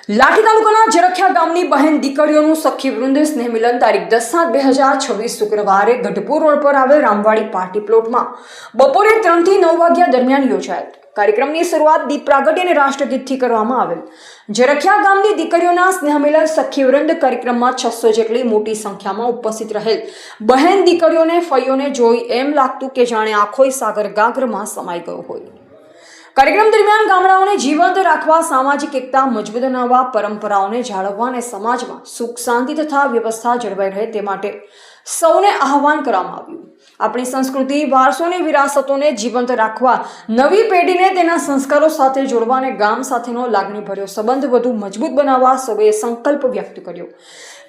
લાઠી તાલુકાના જરખિયા ગામની બહેન દીકરીઓનું સખી વૃંદ સ્નેહ મિલન તારીખ 10/7/2026 શુક્રવારે ગઢપુર રોડ પર આવેલ રામવાડી પાર્ટી પ્લોટમાં બપોરે 3 થી 9 વાગ્યા દરમિયાન યોજાયેલ. કાર્યક્રમની શરૂઆત દીપ પ્રાગટ્ય અને રાષ્ટ્રગીતથી કરવામાં આવેલ. જરખિયા ગામની દીકરીઓના સ્નેહ મિલન સખી વૃંદ કાર્યક્રમમાં 600 જેટલી મોટી સંખ્યામાં ઉપસ્થિત રહેલ બહેન દીકરીઓને ફઈઓને જોઈ એમ લાગતું કે જાણે આખોય સાગર ગાગરમાં સમાઈ ગયો હોય. કાર્યક્રમ દરમિયાન ગામડાઓને જીવંત રાખવા, સામાજિક એકતા મજબૂત બનાવવા, પરંપરાઓને જાળવવા અને સમાજમાં સુખ શાંતિ તથા વ્યવસ્થા જળવાઈ રહે તે માટે સૌને આહવાન કરવામાં આવ્યું. આપણી સંસ્કૃતિ, વારસો અને વિરાસતોને જીવંત રાખવા, નવી પેઢીને તેના સંસ્કારો સાથે જોડવા અને ગામ સાથેનો લાગણીભર્યો સંબંધ વધુ મજબૂત બનાવવા સૌએ સંકલ્પ વ્યક્ત કર્યો.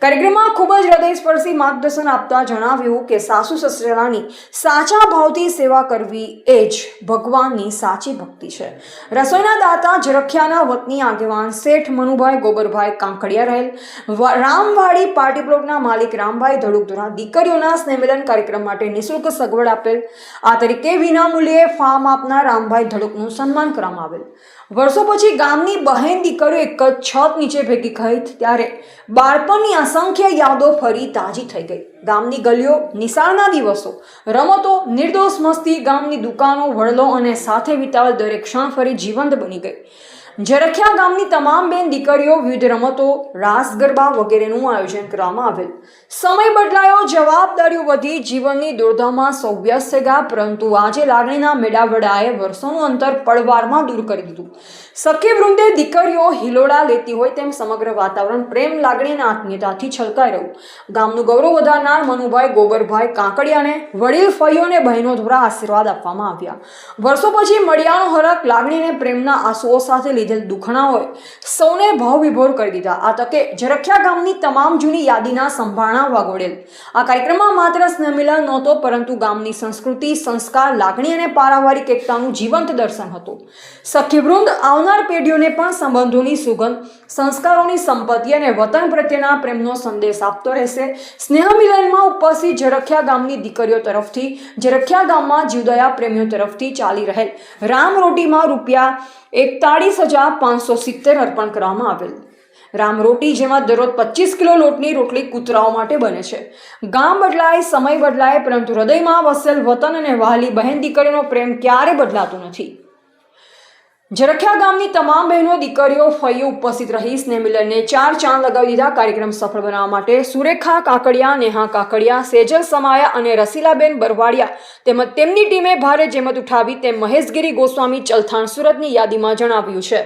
કાર્યક્રમમાં ખૂબ જ હૃદયસ્પર્શી માર્ગદર્શન આપતા જણાવ્યું કે સાસુ સસરાની સાચા ભાવથી સેવા કરવી એ જ ભગવાનની સાચી ભક્તિ છે. રસોઈના દાતા જરખિયાના વતની આગેવાન શેઠ મનુભાઈ ગોબરભાઈ કાંકડિયા રહેલ રામવાડી પાર્ટી પ્લોટના માલિક રામભાઈ ધડુક દ્વારા દીકરીઓના સ્નેહમિલન કાર્યક્રમ માટે નિઃશુલ્ક સગવડ આપેલ. આ તરીકે વિનામૂલ્યે ફાર્મ આપનાર રામભાઈ ધડુકનું સન્માન કરવામાં આવેલ. વર્ષો પછી ગામની બહેન દીકરીઓ એક જ છત નીચે ભેગી થઈ ત્યારે બાળપણની અસંખ્ય યાદો ફરી તાજી થઈ ગઈ. ગામની ગલીઓ, નિશાળના દિવસો, રમતો, નિર્દોષ મસ્તી, ગામની દુકાનો, વડલો અને સાથે વિતાવેલ દરેક ક્ષણ ફરી જીવંત બની ગઈ. જરખિયા ગામની તમામ બેન દીકરીઓ વિવિધ રમતો, રાસ ગરબા વગેરેનું આયોજન કરવામાં આવેલ. સમય બદલાયો, જવાબદારીઓ વધી, જીવનની દોડધામમાં સૌ વ્યસ્ત થઈ ગયા, પરંતુ આજે લાગણીના મેળાવડાએ વર્ષોનું અંતર પળવારમાં દૂર કરી દીધું. સખી વૃંદે દીકરીઓ હિલોડા લેતી હોય તેમ સમગ્ર વાતાવરણ પ્રેમ, લાગણી અને આત્મીયતાથી છલકાઈ રહ્યું. ગામનું ગૌરવ વધારનાર મનુભાઈ ગોબરભાઈ કાંકડિયાને વડીલ ફઈઓ અને બહેનો દ્વારા આશીર્વાદ આપવામાં આવ્યા. વર્ષો પછી મળ્યાનો હરખ, લાગણી અને પ્રેમના આંસુઓ સાથે લીધેલ દુખણાઓએ સૌને ભાવવિભોર કરી દીધા. આ તકે જરખિયા ગામની તમામ જૂની યાદીના સંભારણા વાગોડેલ. આ કાર્યક્રમમાં માત્ર સ્નેહમિલન નહોતો, પરંતુ ગામની સંસ્કૃતિ, સંસ્કાર, લાગણી અને પારિવારિક એકતાનું જીવંત દર્શન હતું. સખી વૃંદ આવનાર પેઢીઓને પણ સંબંધોની સુગંધ, સંસ્કારોની સંપત્તિ અને વતન પ્રત્યેના પ્રેમનો સંદેશ આપતો રહેશે. સ્નેહમિલનમાં ઉપસ્થિત જરખિયા ગામની દીકરીઓ તરફથી જરખિયા ગામમાં જીવદયા પ્રેમીઓ તરફથી ચાલી રહેલ રામ રોટીમાં ₹41,570 અર્પણ કરવામાં આવેલ. રામ રોટી જેમાં દરરોજ 25 કિલો લોટની રોટલી કૂતરાઓ માટે બને છે. ગામ બદલાય, સમય બદલાય, પરંતુ હૃદયમાં વસેલ વતન અને વહાલી બહેન દીકરીનો પ્રેમ ક્યારે બદલાતો નથી. જરખિયા ગામની તમામ બહેનો, દીકરીઓ, ફઈઓ ઉપસ્થિત રહી સ્નેહમિલનને 4 ચાંદ લગાવી દીધા. કાર્યક્રમ સફળ બનાવવા માટે સુરેખા કાકડિયા, નેહા કાકડિયા, સેજલ સમાયા અને રસીલાબેન બરવાડિયા તેમજ તેમની ટીમે ભારે જહેમત ઉઠાવી તેમ મહેશગીરી ગોસ્વામી ચલથાણ સુરતની યાદીમાં જણાવ્યું છે.